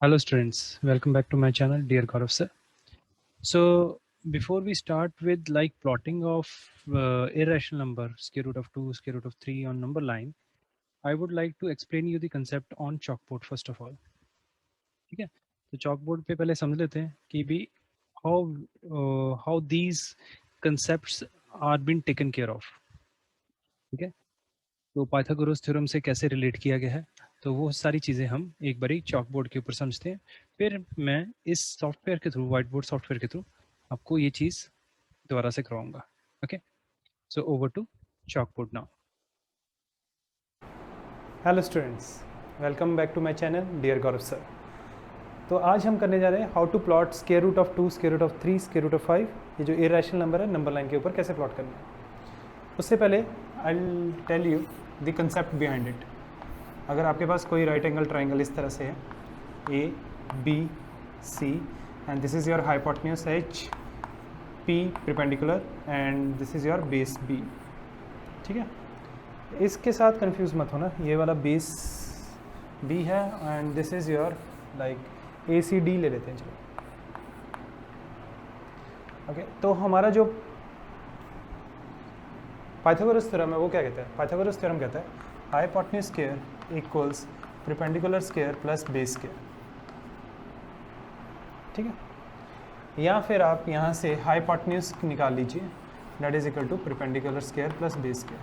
Hello students, welcome back to my channel, dear Gaurav sir. So before we start with plotting of irrational number, square root of 2, square root of 3 on number line, I would like to explain you the concept on chalkboard first of all. ठीक है, तो chalkboard पे पहले समझ लेते हैं कि भी how these concepts are being taken care of. ठीक है, तो पाइथागोरस थ्योरम से कैसे रिलेट किया गया है, तो वो सारी चीज़ें हम एक बारी चॉक बोर्ड के ऊपर समझते हैं, फिर मैं इस सॉफ्टवेयर के थ्रू, वाइट बोर्ड सॉफ्टवेयर के थ्रू आपको ये चीज़ दोबारा से करवाऊंगा. Okay, so over to chalk board now. Hello students, welcome back to my channel dear Gaurav sir. तो आज हम करने जा रहे हैं how to plot square root of 2, square root of 3, square root of 5. ये जो इरेशनल नंबर है नंबर लाइन के ऊपर कैसे प्लॉट करना है. उससे पहले आई will tell you the concept behind it. अगर आपके पास कोई राइट एंगल ट्राइंगल इस तरह से है, A B C and this is your hypotenuse H, P perpendicular and this is your base B. ठीक है, इसके साथ कंफ्यूज मत होना, ये वाला बेस बी है and this is your like A C D ले लेते हैं. चलो ओके, तो हमारा जो पाइथागोरस थ्योरम है वो क्या कहता है. पाइथागोरस थ्योरम कहता है hypotenuse square equals perpendicular square plus base square. ठीक है, या फिर आप यहाँ से हाइपोटेन्यूज निकाल लीजिए, that is equal to perpendicular square plus base square.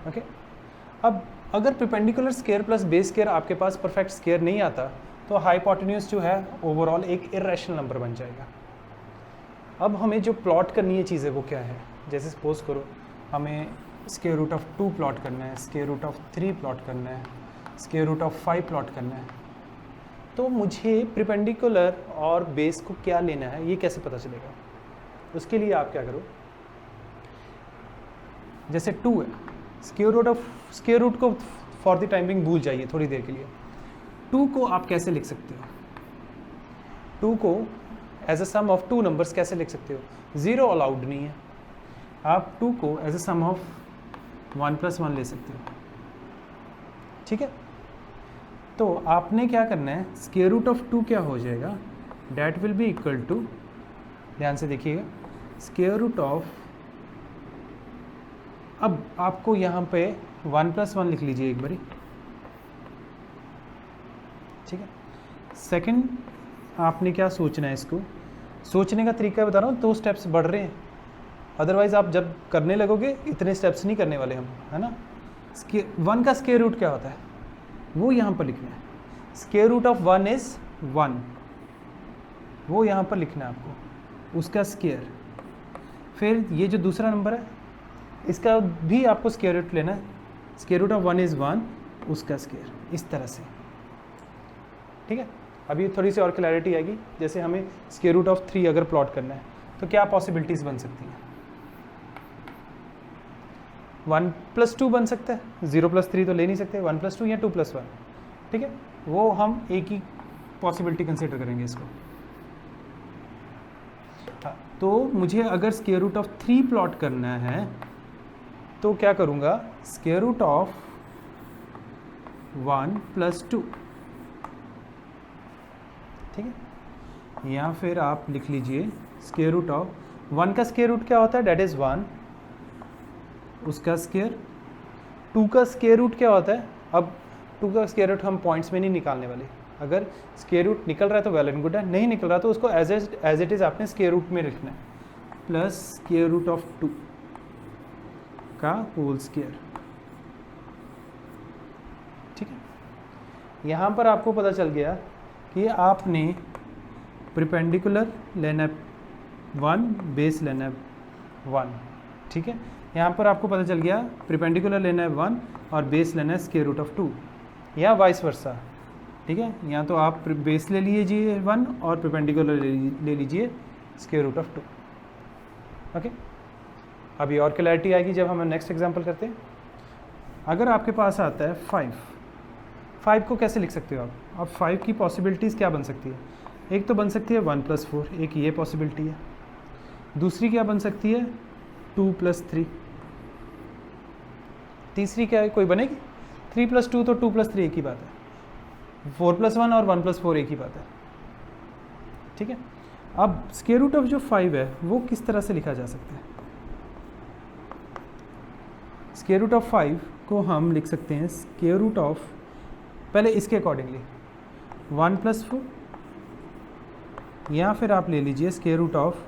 Okay, अब अगर perpendicular square plus base square आपके पास परफेक्ट स्क्वायर नहीं आता तो हाइपोटेन्यूज जो है ओवरऑल एक इरेशनल नंबर बन जाएगा. अब हमें जो प्लॉट करनी है चीज़ है वो क्या है. जैसे सपोज करो हमें स्क्वायर रूट ऑफ 2 प्लॉट करना है, स्क्वायर रूट ऑफ 3 प्लॉट करना है, स्क्वायर रूट ऑफ 5 प्लॉट करना है. तो मुझे परपेंडिकुलर और बेस को क्या लेना है ये कैसे पता चलेगा. उसके लिए आप क्या करो, जैसे 2 है, स्क्वायर रूट को फॉर द टाइम बिंग भूल जाइए थोड़ी देर के लिए. 2 को आप कैसे लिख सकते हो, 2 को as a sum of 2 numbers कैसे लिख सकते हो. 0 अलाउड नहीं है, आप 2 को एज अ सम ऑफ 1 + 1 ले सकते हो. ठीक है, तो आपने क्या करना है, स्क्वायर रूट ऑफ 2 क्या हो जाएगा, that will be equal to, ध्यान से देखिएगा, स्क्वायर रूट ऑफ, अब आपको यहाँ पे 1 + 1 लिख लीजिए एक बारी. ठीक है, सेकंड आपने क्या सोचना है, इसको सोचने का तरीका बता रहा हूँ, 2 स्टेप्स बढ़ रहे हैं. अदरवाइज आप जब करने लगोगे इतने स्टेप्स नहीं करने वाले हम, है ना. 1 का स्क्वायर रूट क्या होता है वो यहाँ पर लिखना है. स्क्वायर रूट ऑफ 1 इज़ 1, वो यहाँ पर लिखना है आपको, उसका स्क्वायर. फिर ये जो दूसरा नंबर है इसका भी आपको स्क्वायर रूट लेना है. स्क्वायर रूट ऑफ 1 इज़ 1, उसका स्क्वायर, इस तरह से. ठीक है, अभी थोड़ी सी और क्लैरिटी आएगी. जैसे हमें स्क्वायर रूट ऑफ 3 अगर प्लॉट करना है तो क्या पॉसिबिलिटीज़ बन सकती हैं. 1 + 2 बन सकता है, 0 + 3 तो ले नहीं सकते, 1 + 2 या 2 + 1. ठीक है, वो हम एक ही पॉसिबिलिटी कंसिडर करेंगे इसको. तो मुझे अगर स्क्वायर रूट ऑफ 3 प्लॉट करना है तो क्या करूँगा, स्क्वायर रूट ऑफ 1 + 2. ठीक है, या फिर आप लिख लीजिए स्क्वायर रूट ऑफ 1 का स्क्वायर रूट क्या होता है, डेट इज़ 1, उसका स्क्वायर. 2 का स्क्वायर रूट क्या होता है, अब 2 का स्क्वायर रूट हम पॉइंट्स में नहीं निकालने वाले. अगर स्क्वायर रूट निकल रहा है तो वेल एंड गुड है, नहीं निकल रहा तो उसको एज इट इज़ आपने स्क्वायर रूट में लिखना है, प्लस स्क्वायर रूट ऑफ 2 का होल स्क्वायर. ठीक है, यहाँ पर आपको पता चल गया कि आपने परपेंडिकुलर लेना है 1, बेस लेना है 1. ठीक है, यहाँ पर आपको पता चल गया परपेंडिकुलर लेना है 1 और बेस लेना है स्क्वायर रूट ऑफ 2, या वाइस वर्सा. ठीक है, या तो आप बेस ले लीजिए 1 और परपेंडिकुलर ले लीजिए स्क्वायर रूट ऑफ 2. ओके, अभी और क्लैरिटी आएगी जब हम नेक्स्ट एग्जांपल करते हैं. अगर आपके पास आता है 5 को कैसे लिख सकते हो आप. अब 5 की पॉसिबिलिटीज़ क्या बन सकती है, एक तो बन सकती है 1 + 4, एक ये पॉसिबिलिटी है. दूसरी क्या बन सकती है 2 + 3. तीसरी क्या है, कोई बनेगी 3 + 2 तो 2 + 3 एक ही बात है. 4+1 और 1+4 एक ही बात है, ठीक है। अब स्क्वायर रूट ऑफ जो 5 है वो किस तरह से लिखा जा सकता है? स्क्वायर रूट ऑफ 5 को हम लिख सकते हैं स्क्वायर रूट ऑफ, पहले इसके अकॉर्डिंगली 1+4, या फिर आप ले लीजिए स्क्वायर रूट ऑफ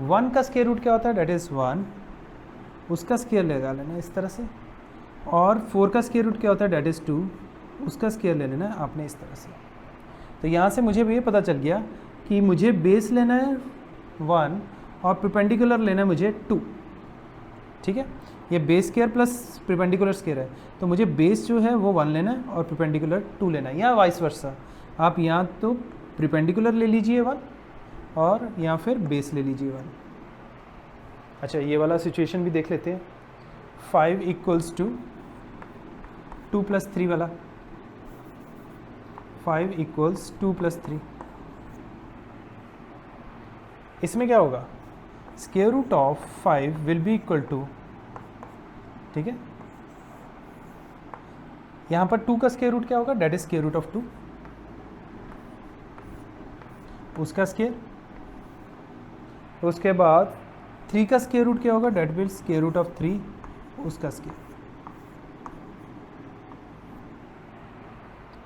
1 का स्क्वायर रूट क्या होता है, डेट इज़ 1, उसका स्क्वायर लगा लेना इस तरह से, और 4 का स्क्वायर रूट क्या होता है, डेट इज़ 2, उसका स्क्वायर ले लेना आपने इस तरह से। तो यहाँ से मुझे ये पता चल गया कि मुझे बेस लेना है 1 और परपेंडिकुलर लेना है मुझे 2, ठीक है। ये base square plus perpendicular square है, तो मुझे बेस जो है वो 1 लेना है और परपेंडिकुलर 2 लेना है, या वाइस वर्सा। आप यहाँ तो परपेंडिकुलर ले लीजिए 1 और या फिर बेस ले लीजिए 1। अच्छा, ये वाला सिचुएशन भी देख लेते हैं। 5 इक्वल्स टू 2+3 वाला, 5 इक्वल्स 2+3। इसमें क्या होगा, square root of 5 will be equal to, ठीक है, यहाँ पर 2 का स्क्वायर रूट क्या होगा, that is square root of 2, उसका स्क्वायर, उसके बाद 3 का स्क्वायर रूट क्या होगा, that will square root of 3, उसका स्क्वायर,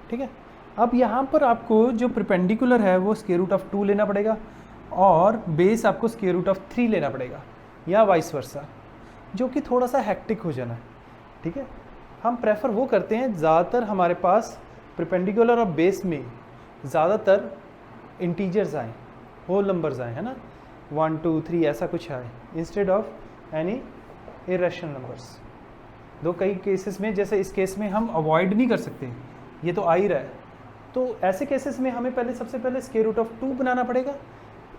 ठीक है। अब यहाँ पर आपको जो परपेंडिकुलर है वो स्क्वायर रूट ऑफ 2 लेना पड़ेगा और बेस आपको स्क्वायर रूट ऑफ 3 लेना पड़ेगा, या वाइस वर्सा, जो कि थोड़ा सा हेक्टिक हो जाना है, ठीक है। हम प्रेफर वो करते हैं, ज़्यादातर हमारे पास परपेंडिकुलर और बेस में ज़्यादातर इंटीजर्स आए, होल नंबर्स आए, है ना, 1 2 3 ऐसा कुछ आए, instead of any irrational numbers. दो कई केसेस में, जैसे इस केस में हम अवॉइड नहीं कर सकते, ये तो आ ही रहा है, तो ऐसे केसेस में हमें सबसे पहले स्क्वायर रूट ऑफ 2 बनाना पड़ेगा,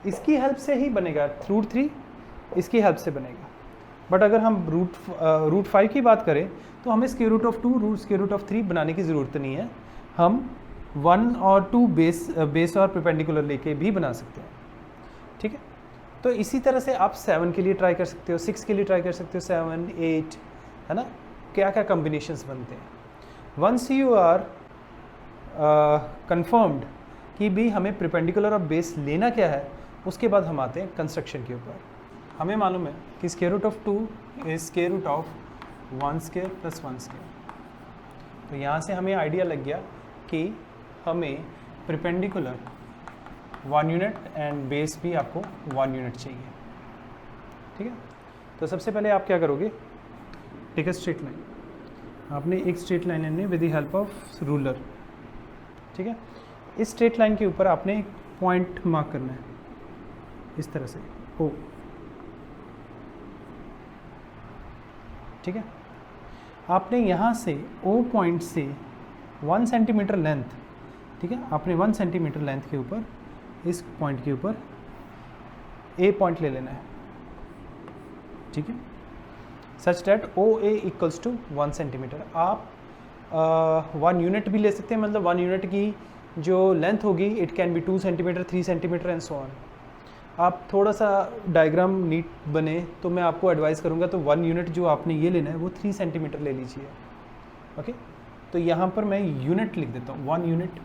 इसकी हेल्प से ही बनेगा, रूट 3 इसकी हेल्प से बनेगा। बट अगर हम रूट 5 की बात करें तो हमें square root of 2 square root of 3 बनाने की ज़रूरत नहीं है, हम 1 और 2 बेस और परपेंडिकुलर लेके भी बना सकते हैं, ठीक है। तो इसी तरह से आप 7 के लिए ट्राई कर सकते हो, 6 के लिए ट्राई कर सकते हो, 7 8, है ना, क्या क्या कम्बिनेशंस बनते हैं। वंस यू आर कंफर्म्ड कि भी हमें परपेंडिकुलर और बेस लेना क्या है, उसके बाद हम आते हैं कंस्ट्रक्शन के ऊपर। हमें मालूम है कि square root of 2 is square root of 1 square plus 1 square. तो यहाँ से हमें आइडिया लग गया कि हमें परपेंडिकुलर 1 यूनिट एंड बेस भी आपको 1 यूनिट चाहिए, ठीक है। तो सबसे पहले आप क्या करोगे, टेक अ स्ट्रेट लाइन, आपने एक स्ट्रेट लाइन लेनी with the help of ruler, ठीक है। इस स्ट्रेट लाइन के ऊपर आपने एक पॉइंट मार्क करना है इस तरह से, ओ, ठीक है। आपने यहाँ से ओ पॉइंट से 1 सेंटीमीटर लेंथ, ठीक है, आपने 1 सेंटीमीटर लेंथ के ऊपर, इस पॉइंट के ऊपर ए पॉइंट ले लेना है, ठीक है, such that O A equals to 1 centimetre. आप 1 यूनिट भी ले सकते हैं, मतलब 1 यूनिट की जो लेंथ होगी it can be 2 centimetre 3 centimetre and so on. आप थोड़ा सा डायग्राम नीट बने तो मैं आपको एडवाइस करूंगा, तो 1 यूनिट जो आपने ये लेना है वो 3 सेंटीमीटर ले लीजिए, ओके। तो यहाँ पर मैं यूनिट लिख देता हूँ, 1 यूनिट,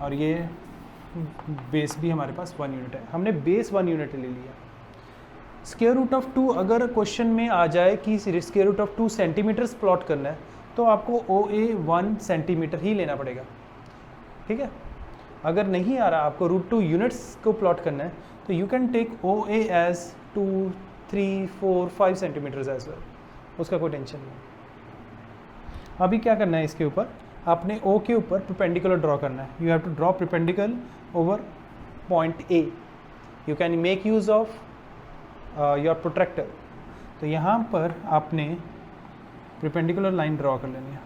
और ये बेस भी हमारे पास 1 यूनिट है, हमने बेस 1 यूनिट ले लिया। स्क्वायर रूट ऑफ 2 अगर क्वेश्चन में आ जाए कि square root of 2 centimetres plot करना है तो आपको ओ ए 1 सेंटीमीटर ही लेना पड़ेगा, ठीक है। अगर नहीं आ रहा आपको रूट 2 यूनिट्स को प्लॉट करना है तो you can take O A as 2 3 4 5 centimetres as well, उसका कोई टेंशन नहीं। अभी क्या करना है, इसके ऊपर आपने ओ के ऊपर परपेंडिकुलर ड्रॉ करना है, you have to draw perpendicular over point A, you can make use of your protractor. तो यहाँ पर आपने परपेंडिकुलर लाइन ड्रॉ कर लेनी है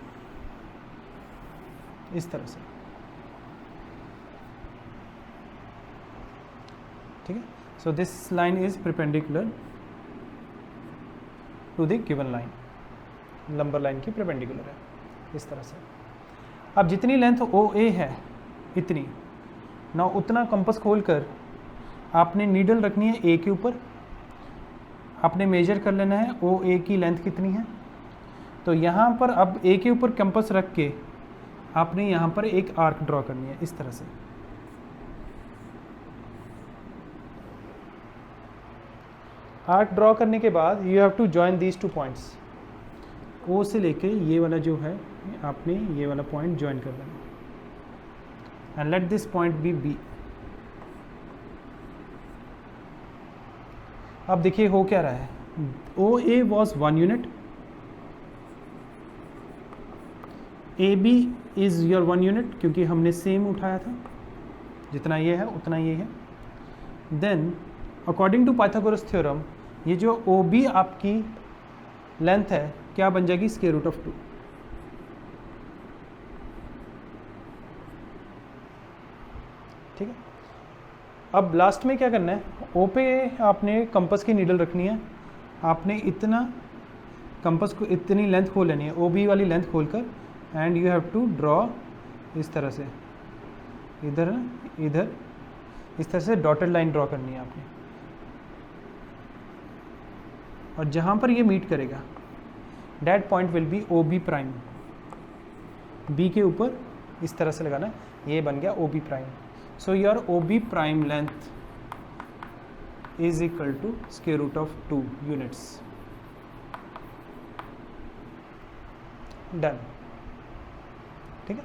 इस तरह से, ठीक है। So this line is perpendicular to the given line, number line की परपेंडिकुलर है इस तरह से। अब जितनी लेंथ ओ ए है इतनी ना, उतना कंपास खोल कर आपने नीडल रखनी है ए के ऊपर, आपने मेजर कर लेना है ओ ए की लेंथ कितनी है। तो यहाँ पर अब ए के ऊपर कंपास रख के आपने यहाँ पर एक आर्क ड्रॉ करनी है इस तरह से। आर्क ड्रॉ करने के बाद you have to join these 2 points. O से लेके ये वाला जो है आपने ये वाला पॉइंट ज्वाइन कर देना and let this point B B. अब देखिए हो क्या रहा है, O A was 1 unit, A B is your 1 unit क्योंकि हमने सेम उठाया था, जितना ये है उतना ये है। Then according to Pythagoras theorem ये जो ओ बी आपकी लेंथ है क्या बन जाएगी, स्क्वायर रूट ऑफ 2। ठीक है, अब लास्ट में क्या करना है, ओ पे आपने कंपास की नीडल रखनी है, आपने इतना कंपास को इतनी लेंथ खोल लेनी है, ओ बी वाली लेंथ खोलकर, and you have to draw इस तरह से, इधर इधर इस तरह से डॉटेड लाइन ड्रॉ करनी है आपने। और जहाँ पर ये मीट करेगा that point will be O B prime. B के ऊपर इस तरह से लगाना है, ये बन गया O B prime. So your O B prime length is equal to square root of 2 units. Done. ठीक है,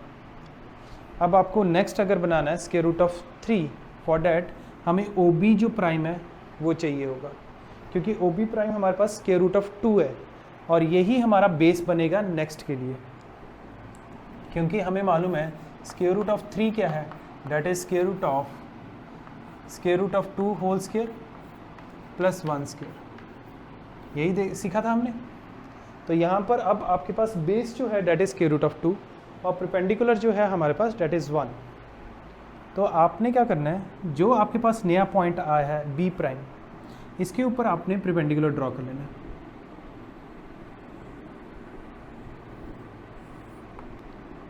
अब आपको नेक्स्ट अगर बनाना है square root of 3, for that हमें ओ बी जो प्राइम है वो चाहिए होगा, क्योंकि ओ बी प्राइम हमारे पास स्क्वायर रूट ऑफ 2 है और यही हमारा बेस बनेगा नेक्स्ट के लिए, क्योंकि हमें मालूम है स्क्वायर रूट ऑफ 3 क्या है, that is square root of 2 whole square plus 1 square. यही सीखा था हमने। तो यहाँ पर अब आपके पास बेस जो है that is square root of 2 और परपेंडिकुलर जो है हमारे पास दैट इज 1। तो आपने क्या करना है, जो आपके पास नया पॉइंट आया है बी प्राइम, इसके ऊपर आपने परपेंडिकुलर ड्रॉ कर लेना है।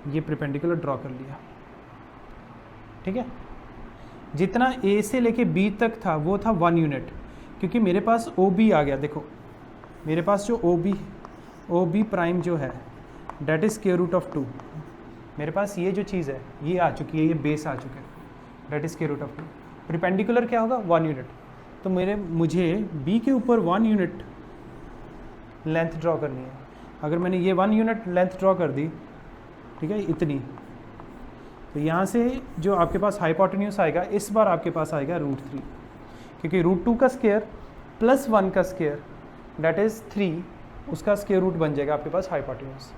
ये परपेंडिकुलर ड्रॉ कर लिया। ठीक है, जितना ए से लेके बी तक था वो था 1 यूनिट, क्योंकि मेरे पास ओ बी आ गया। देखो मेरे पास जो ओ बी प्राइम जो है that is square root of 2, मेरे पास ये जो चीज़ है ये आ चुकी है, ये बेस आ चुका है, that is square root of 2। Perpendicular क्या होगा, 1 यूनिट। तो मुझे बी के ऊपर 1 यूनिट लेंथ ड्रॉ करनी है। अगर मैंने ये 1 यूनिट लेंथ ड्रॉ कर दी, ठीक है, इतनी, तो यहाँ से जो आपके पास हाइपोटेन्यूस आएगा इस बार आपके पास आएगा √3, क्योंकि √2 का स्क्वायर प्लस 1 का स्क्वायर दैट इज़ 3, उसका स्क्वायर रूट बन जाएगा आपके पास हाइपोटेन्यूस।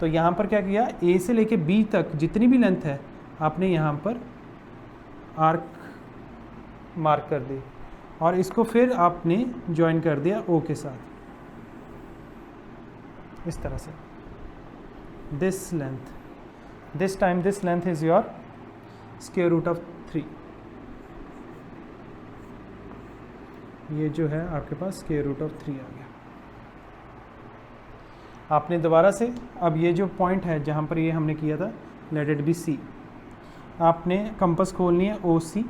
तो यहाँ पर क्या किया, ए से लेके बी तक जितनी भी लेंथ है आपने यहाँ पर आर्क मार्क कर दी और इसको फिर आपने ज्वाइन कर दिया ओ के साथ इस तरह से। This length, this time this length is your square root of 3। ये जो है आपके पास स्क्वायर रूट ऑफ 3 आ गया। आपने दोबारा से अब ये जो पॉइंट है जहाँ पर ये हमने किया था, लेट इट बी सी, आपने कंपास खोलनी है ओ सी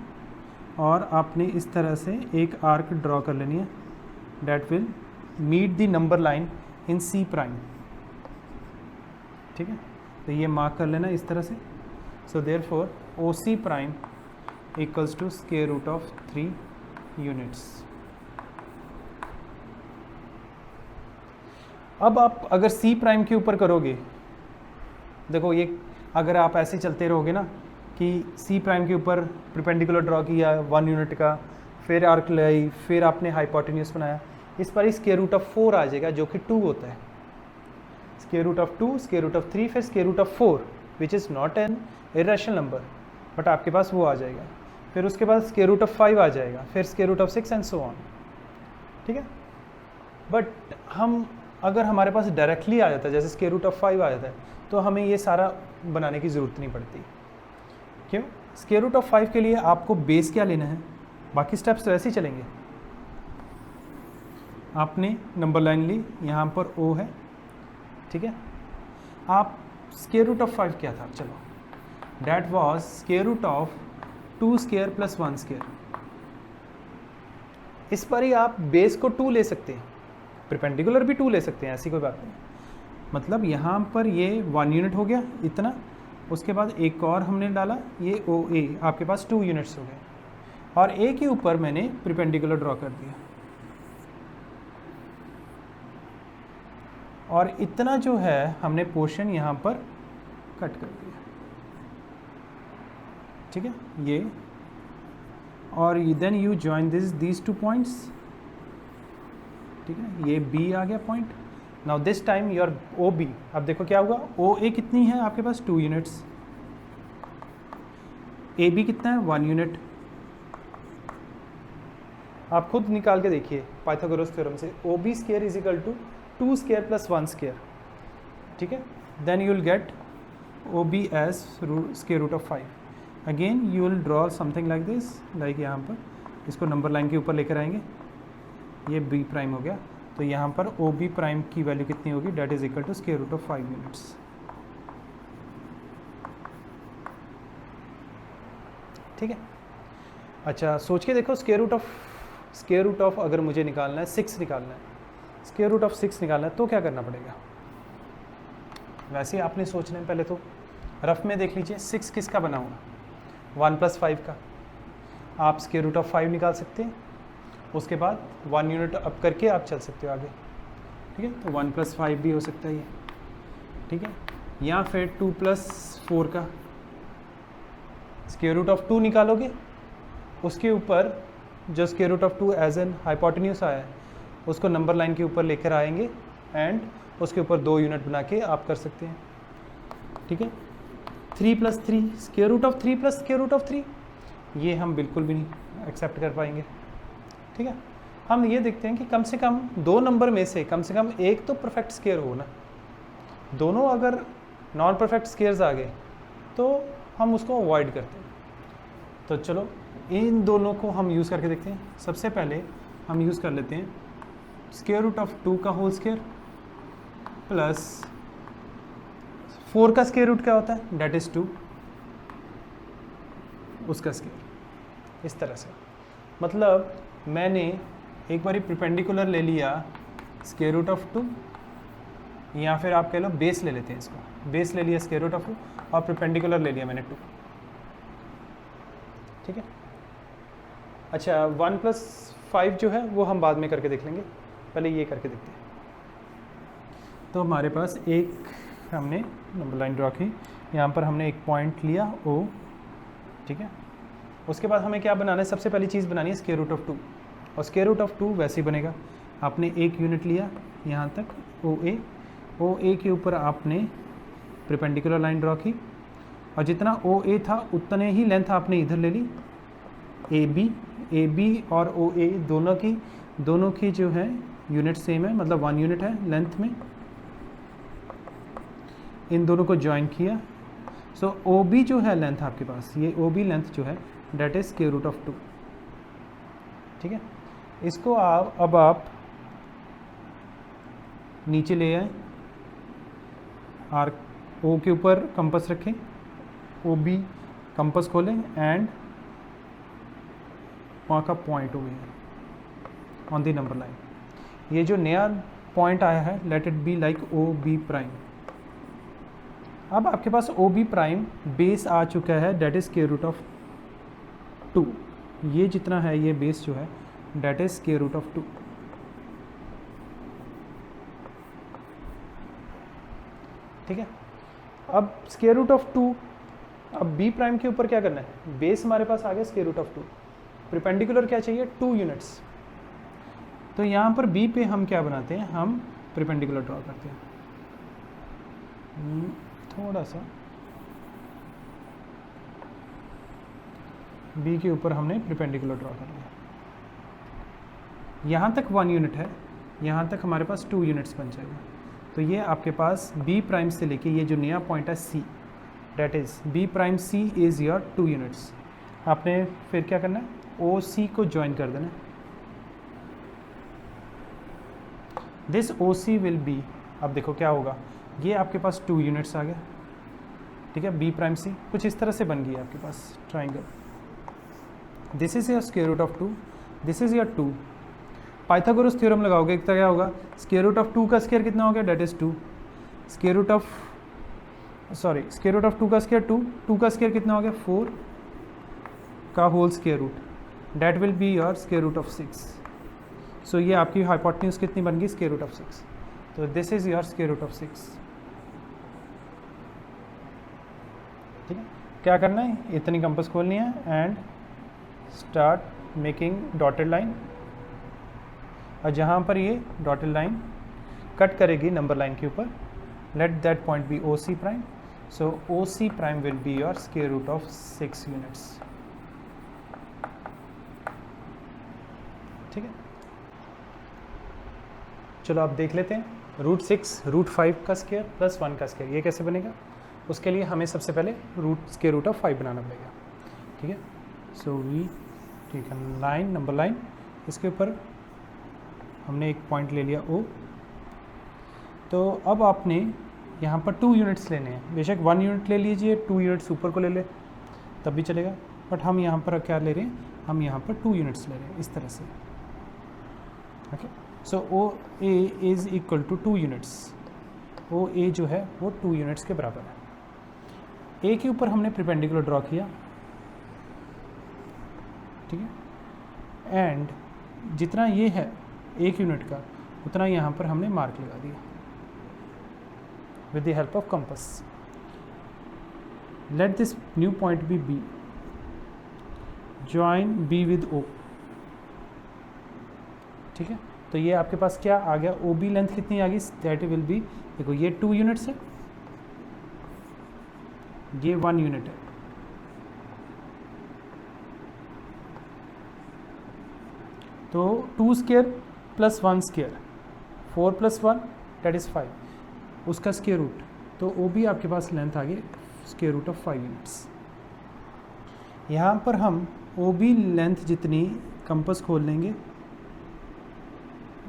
और आपने इस तरह से एक आर्क ड्रॉ कर लेनी है that will meet the number line in C prime. ठीक है, तो ये मार्क कर लेना इस तरह से। So therefore O C prime equals to square root of 3 units. अब आप अगर सी प्राइम के ऊपर करोगे, देखो ये अगर आप ऐसे चलते रहोगे ना कि सी प्राइम के ऊपर परपेंडिकुलर ड्रॉ किया 1 यूनिट का, फिर आर्क लाई, फिर आपने हाइपोटेन्यूस बनाया, इस पर ही स्क्वायर रूट ऑफ 4 आ जाएगा जो कि 2 होता है। Square root of 2, square root of 3, फिर square root of 4 which is not an irrational number, but आपके पास वो आ जाएगा। फिर उसके बाद स्क्वायर रूट ऑफ 5 आ जाएगा, फिर square root of 6 and so on. ठीक है, बट हम अगर हमारे पास डायरेक्टली आ जाता है जैसे स्क्वायर रूट ऑफ 5 आ जाता है तो हमें ये सारा बनाने की ज़रूरत नहीं पड़ती। क्यों? स्क्वायर रूट ऑफ 5 के लिए आपको बेस क्या लेना है, बाकी स्टेप्स तो ऐसे ही चलेंगे। आपने नंबर लाइन ली, यहाँ पर ओ है, ठीक है। आप स्क्वायर रूट ऑफ 5 क्या था, चलो that was square root of 2 square plus 1 square. इस पर ही आप बेस को 2 ले सकते हैं, परपेंडिकुलर भी 2 ले सकते हैं, ऐसी कोई बात नहीं। मतलब यहाँ पर ये 1 यूनिट हो गया इतना, उसके बाद एक और हमने डाला, ये ओ ए, आपके पास 2 यूनिट्स हो गए, और ए के ऊपर मैंने परपेंडिकुलर ड्रॉ कर दिया, और इतना जो है हमने पोर्शन यहाँ पर कट कर दिया, ठीक है ये, और then you join these 2 points, ठीक है, ये बी आ गया point. Now this time your O B, अब देखो क्या हुआ, ओ ए कितनी है आपके पास 2 यूनिट्स, ए बी कितना है 1 यूनिट। आप खुद निकाल के देखिए पाइथागोरस थ्योरम से, O B square is equal to 2 square plus 1 square, ठीक है, then you will get O B as square root of 5। Again you will draw something like this, like यहाँ पर इसको नंबर लाइन के ऊपर लेकर आएंगे, ये बी प्राइम हो गया, तो यहाँ पर ओ बी प्राइम की वैल्यू कितनी होगी, that is equal to square root of 5 units, ठीक है। अच्छा सोच के देखो, स्क्वायर रूट ऑफ अगर मुझे निकालना है 6 निकालना है, स्क्वायर रूट ऑफ 6 निकालना है तो क्या करना पड़ेगा, वैसे ही आपने सोचना है, पहले तो रफ में देख लीजिए 6 किसका बना हुआ, 1 + 5 का, आप स्क्वायर रूट ऑफ 5 निकाल सकते हैं, उसके बाद 1 यूनिट अप करके आप चल सकते हो आगे, ठीक है, तो 1 + 5 भी हो सकता है ये, ठीक है, या फिर 2 + 4 का स्क्वायर रूट ऑफ 2 निकालोगे, उसके ऊपर जो square root of 2 as an hypotenuse आया है उसको नंबर लाइन के ऊपर लेकर आएंगे, एंड उसके ऊपर 2 यूनिट बना के आप कर सकते हैं, ठीक है। 3 + 3 square root of 3 + square root of 3, ये हम बिल्कुल भी नहीं एक्सेप्ट कर पाएंगे, ठीक है। हम ये देखते हैं कि कम से कम 2 नंबर में से कम एक तो परफेक्ट स्क्वायर हो ना, दोनों अगर नॉन परफेक्ट स्क्वायर्स आ गए तो हम उसको अवॉइड करते हैं। तो चलो इन दोनों को हम यूज़ करके देखते हैं। सबसे पहले हम यूज़ कर लेते हैं स्क्वायर रूट ऑफ 2 का होल स्क्वायर प्लस 4 का स्क्वायर रूट क्या होता है, डेट इज़ 2, उसका स्क्वायर, इस तरह से। मतलब मैंने एक बारी परपेंडिकुलर ले लिया स्क्वायर रूट ऑफ 2, या फिर आप कह लो बेस ले लेते हैं इसको, बेस ले लिया स्क्वायर रूट ऑफ 2 और परपेंडिकुलर ले लिया मैंने 2, ठीक है। अच्छा 1 + 5 जो है वो हम बाद में करके देख लेंगे, पहले ये करके देखते हैं। तो हमारे पास एक हमने नंबर लाइन ड्रॉ की, यहाँ पर हमने एक पॉइंट लिया O, ठीक है। उसके बाद हमें क्या बनाना है, सबसे पहली चीज़ बनानी है स्क्वायर रूट ऑफ 2, और स्क्वायर रूट ऑफ 2 वैसे ही बनेगा, आपने एक यूनिट लिया यहाँ तक ओ ए के ऊपर आपने परपेंडिकुलर लाइन ड्रॉ की, और जितना ओ ए था उतने ही लेंथ आपने इधर ले ली, ए बी और ओ ए दोनों की जो है यूनिट सेम है, मतलब 1 यूनिट है लेंथ में, इन दोनों को ज्वाइन किया। सो ओ बी जो है लेंथ आपके पास, ये ओ बी लेंथ जो है that is square root of 2, ठीक है। इसको अब आप नीचे ले आए, आर्क ओ के ऊपर कंपास रखें, ओ बी कंपास खोलें एंड वहाँ का पॉइंट हो गया ऑन दी नंबर लाइन। ये जो नया पॉइंट आया है let it be like O B prime. अब आपके पास ओ बी प्राइम बेस आ चुका है, that is square root of 2, ये जितना है ये बेस जो है that is square root of 2, ठीक है। अब स्क्वायर रूट ऑफ 2, अब बी प्राइम के ऊपर क्या करना है, बेस हमारे पास आ गया स्क्वायर रूट ऑफ 2, परपेंडिकुलर क्या चाहिए 2 यूनिट्स। तो यहाँ पर बी पे हम क्या बनाते हैं, हम परपेंडिकुलर ड्रॉ करते हैं, थोड़ा सा बी के ऊपर हमने परपेंडिकुलर ड्रॉ कर लिया। यहाँ तक 1 यूनिट है, यहाँ तक हमारे पास 2 यूनिट्स बन जाएगा। तो ये आपके पास बी प्राइम से लेके ये जो नया पॉइंट है C, that is B prime C is your 2 units. आपने फिर क्या करना है, ओ सी को ज्वाइन कर देना। This O C will be, अब देखो क्या होगा, ये आपके पास 2 यूनिट्स आ गया, ठीक है। बी प्राइम सी कुछ इस तरह से बन गई आपके पास triangle. This is your square root of 2, this is your 2। Pythagoras theorem लगाओगे क्या होगा, स्क्वायर रूट ऑफ 2 का स्क्वायर कितना हो गया, that is 2, square root of sorry, square root of 2 का स्क्वायर 2, 2 का स्क्वायर कितना हो गया 4 का whole square root, that will be your square root of 6. So ये आपकी हाइपोटेन्यूज कितनी बन गई, स्क्वायर रूट ऑफ 6. तो this is your square root of 6. ठीक है, क्या करना है, इतनी कंपास खोलनी है and start making dotted line. और जहाँ पर ये डॉटेड लाइन कट करेगी नंबर लाइन के ऊपर, let that point B O C prime. So O C prime will be your square root of 6 units. ठीक है, चलो आप देख लेते हैं. रूट 6 रूट 5 का स्क्वायर प्लस 1 का स्क्वायर, ये कैसे बनेगा. उसके लिए हमें सबसे पहले स्क्वायर रूट ऑफ 5 बनाना पड़ेगा. ठीक है, सो वी, ठीक है, लाइन, नंबर लाइन, इसके ऊपर हमने एक पॉइंट ले लिया ओ. तो अब आपने यहाँ पर 2 यूनिट्स लेने हैं. बेशक 1 यूनिट ले लीजिए, 2 यूनिट्स ऊपर को ले ले तब भी चलेगा, बट हम यहाँ पर क्या ले रहे हैं, हम यहाँ पर 2 यूनिट्स ले रहे हैं इस तरह से. Okay, so O A is equal to 2 units. O A जो है वो 2 यूनिट्स के बराबर है. ए के ऊपर हमने परपेंडिकुलर ड्रॉ किया. ठीक है, एंड जितना ये है 1 यूनिट का, उतना यहाँ पर हमने मार्क लगा दिया with the help of compass. Let this new point be B. Join B with O. ठीक है, तो ये आपके पास क्या आ गया, ओ बी लेंथ कितनी आ गई, दैट विल बी, देखो ये 2 यूनिट्स है, ये 1 यूनिट है. तो 2 square plus 1 square, 4 plus 1 that is 5, उसका स्क्वायर रूट. तो ओ भी आपके पास लेंथ आ गई स्क्वायर रूट ऑफ 5 यूनिट्स. यहाँ पर हम ओ बी लेंथ जितनी कंपास खोल लेंगे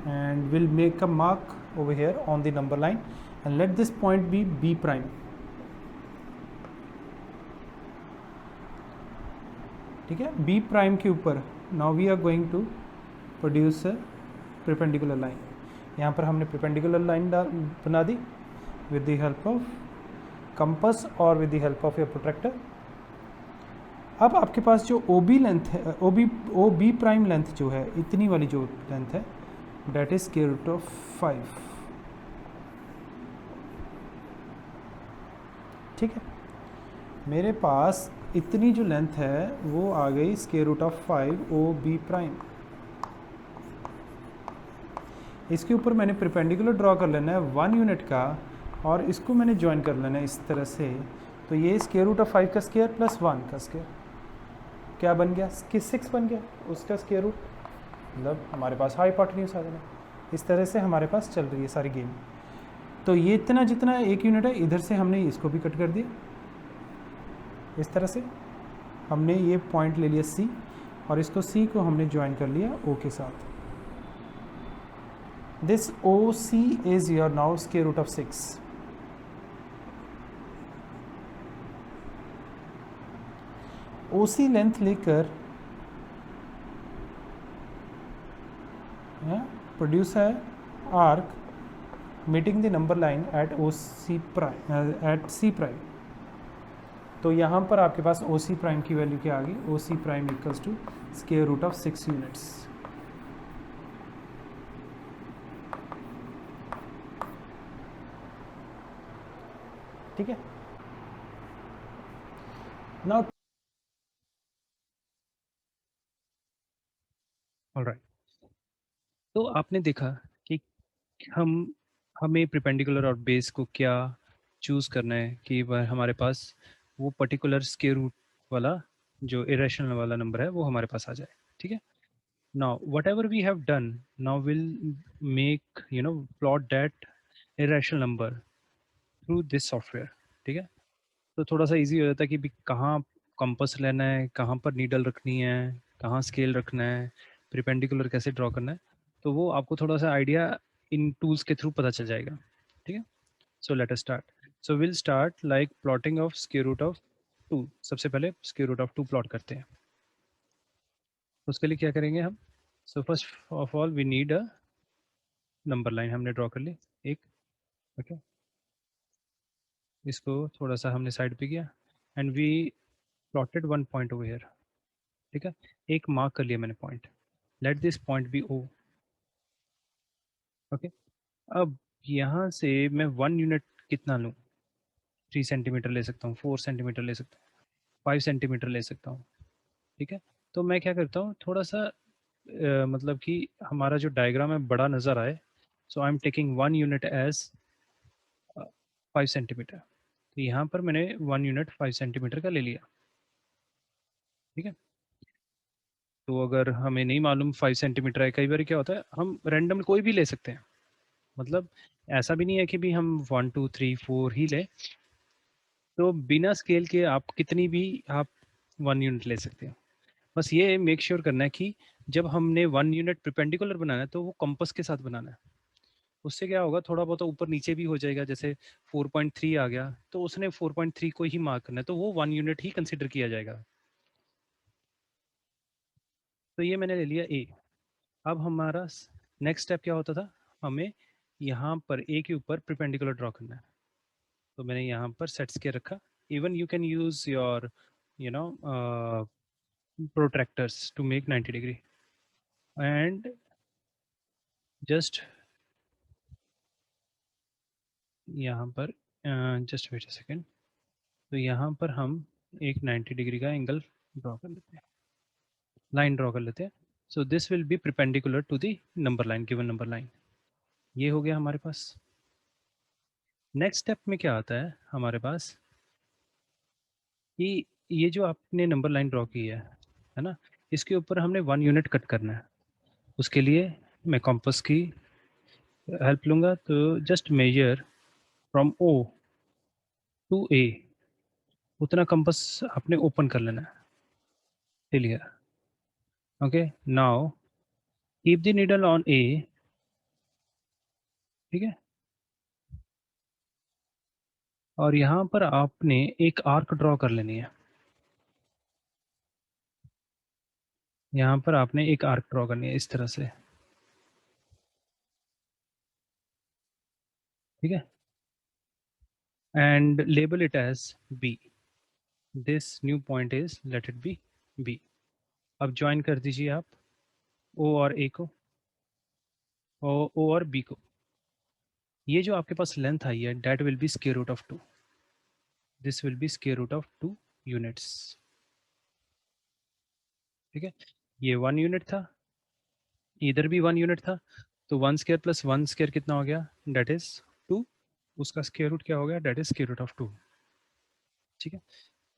and will make a mark over here on the number line and let this point B B prime. ठीक है, बी प्राइम के ऊपर now we are going to produce a perpendicular line. यहाँ पर हमने परपेंडिकुलर लाइन बना दी with the help of compass और with the help of your protractor. अब आपके पास जो ओ बी लेंथ है, ओ बी प्राइम लेंथ जो है, इतनी वाली जो लेंथ है, that is square root of 5. ठीक है, मेरे पास इतनी जो लेंथ है वो आ गई square root of 5 O B prime. इसके ऊपर मैंने परपेंडिकुलर ड्रॉ कर लेना है 1 यूनिट का, और इसको मैंने ज्वाइन कर लेना है इस तरह से. तो ये स्क्वायर रूट ऑफ 5 का स्क्वायर प्लस 1 का स्क्वायर क्या बन गया, 6 बन गया, उसका स्क्वायर रूट, मतलब हमारे पास हाइपोटेन्यूज आ जाना. इस तरह से हमारे पास चल रही है सारी गेम. तो ये इतना जितना 1 यूनिट है, इधर से हमने इसको भी कट कर दिया. इस तरह से हमने ये पॉइंट ले लिया C, और इसको C को हमने ज्वाइन कर लिया O के साथ. This OC is your now square root of 6. OC length लेकर प्रोड्यूस है arc meeting the number line at OC prime at C prime. तो यहाँ पर आपके पास OC प्राइम की वैल्यू क्या आ गई, OC prime equals to square root of 6 units. ठीक है, नाउ ऑलराइट. तो आपने देखा कि हमें परपेंडिकुलर और बेस को क्या चूज करना है कि वह हमारे पास वो पर्टिकुलर स्क्वायर रूट वाला जो इरेशनल वाला नंबर है वो हमारे पास आ जाए. ठीक है, now whatever we have done, now we'll make plot that irrational number through this software. ठीक है, तो थोड़ा सा इजी हो जाता है कि भी कहाँ कंपास लेना है, कहाँ पर नीडल रखनी है, कहाँ स्केल रखना है, परपेंडिकुलर कैसे ड्रॉ करना है, तो वो आपको थोड़ा सा आइडिया इन टूल्स के थ्रू पता चल जाएगा. ठीक है, so let us start. So will start like plotting of square root of 2. सबसे पहले स्क्वायर रूट ऑफ 2 प्लॉट करते हैं. उसके लिए क्या करेंगे हम, so first of all we need a number line. हमने ड्रॉ कर ली एक. ओके, इसको थोड़ा सा हमने साइड पे किया and we plotted one point over here. ठीक है, एक मार्क कर लिया मैंने point, let this point B O. Okay, अब यहाँ से मैं 1 यूनिट कितना लूँ? 3 सेंटीमीटर ले सकता हूँ, 4 सेंटीमीटर ले सकता हूँ, 5 सेंटीमीटर ले सकता हूँ। ठीक है, तो मैं क्या करता हूँ, थोड़ा सा मतलब कि हमारा जो डायग्राम है बड़ा नज़र आए, so I am taking 1 unit as 5 centimetre. तो यहाँ पर मैंने 1 यूनिट 5 सेंटीमीटर का ले लिया। ठीक है, तो अगर हमें नहीं मालूम 5 सेंटीमीटर है, कई बार क्या होता है हम रैंडम कोई भी ले सकते हैं, मतलब ऐसा भी नहीं है कि भी हम 1 2 3 4 ही लें। तो बिना स्केल के आप कितनी भी आप 1 यूनिट ले सकते हो। बस ये मेक श्योर करना है कि जब हमने 1 यूनिट परपेंडिकुलर बनाना है तो वो कंपास के साथ बनाना है। उससे क्या होगा, थोड़ा बहुत ऊपर नीचे भी हो जाएगा, जैसे 4.3 आ गया तो उसने 4.3 को ही मार्क करना है, तो वो 1 यूनिट ही कंसिडर किया जाएगा। तो ये मैंने ले लिया ए। अब हमारा नेक्स्ट स्टेप क्या होता था, हमें यहाँ पर ए के ऊपर परपेंडिकुलर ड्रॉ करना है। तो मैंने यहाँ पर सेट स्केयर रखा। Even you can use your you know protractors to make 90 degree and just यहाँ पर जस्ट वेट अ सेकेंड। तो यहाँ पर हम एक 90 डिग्री का एंगल ड्रॉ कर लेते हैं, लाइन ड्रॉ कर लेते हैं। So this will be perpendicular to the number line, given number line. ये हो गया हमारे पास। नेक्स्ट स्टेप में क्या आता है हमारे पास कि ये जो आपने नंबर लाइन ड्रॉ की है ना, इसके ऊपर हमने 1 यूनिट कट करना है। उसके लिए मैं कॉम्पस की हेल्प लूँगा, तो just measure from O to A, उतना कंपास आपने ओपन कर लेना है। Clear? Okay, now keep the needle on A. ठीक है, और यहाँ पर आपने एक आर्क ड्रॉ कर लेनी है। यहाँ पर आपने एक आर्क ड्रॉ करनी है इस तरह से। ठीक है, and label it as B. This new point is let it be B. अब ज्वाइन कर दीजिए आप ओ और ए को, ओ और बी को। ये जो आपके पास लेंथ आई है that will be square root of 2। This will be square root of 2 units. ठीक है, ये 1 यूनिट था, इधर भी 1 यूनिट था, तो 1 स्क्वायर प्लस 1 स्क्वायर कितना हो गया, डेट इज 2। उसका स्क्वायर रूट क्या हो गया, that is square root of 2। ठीक है,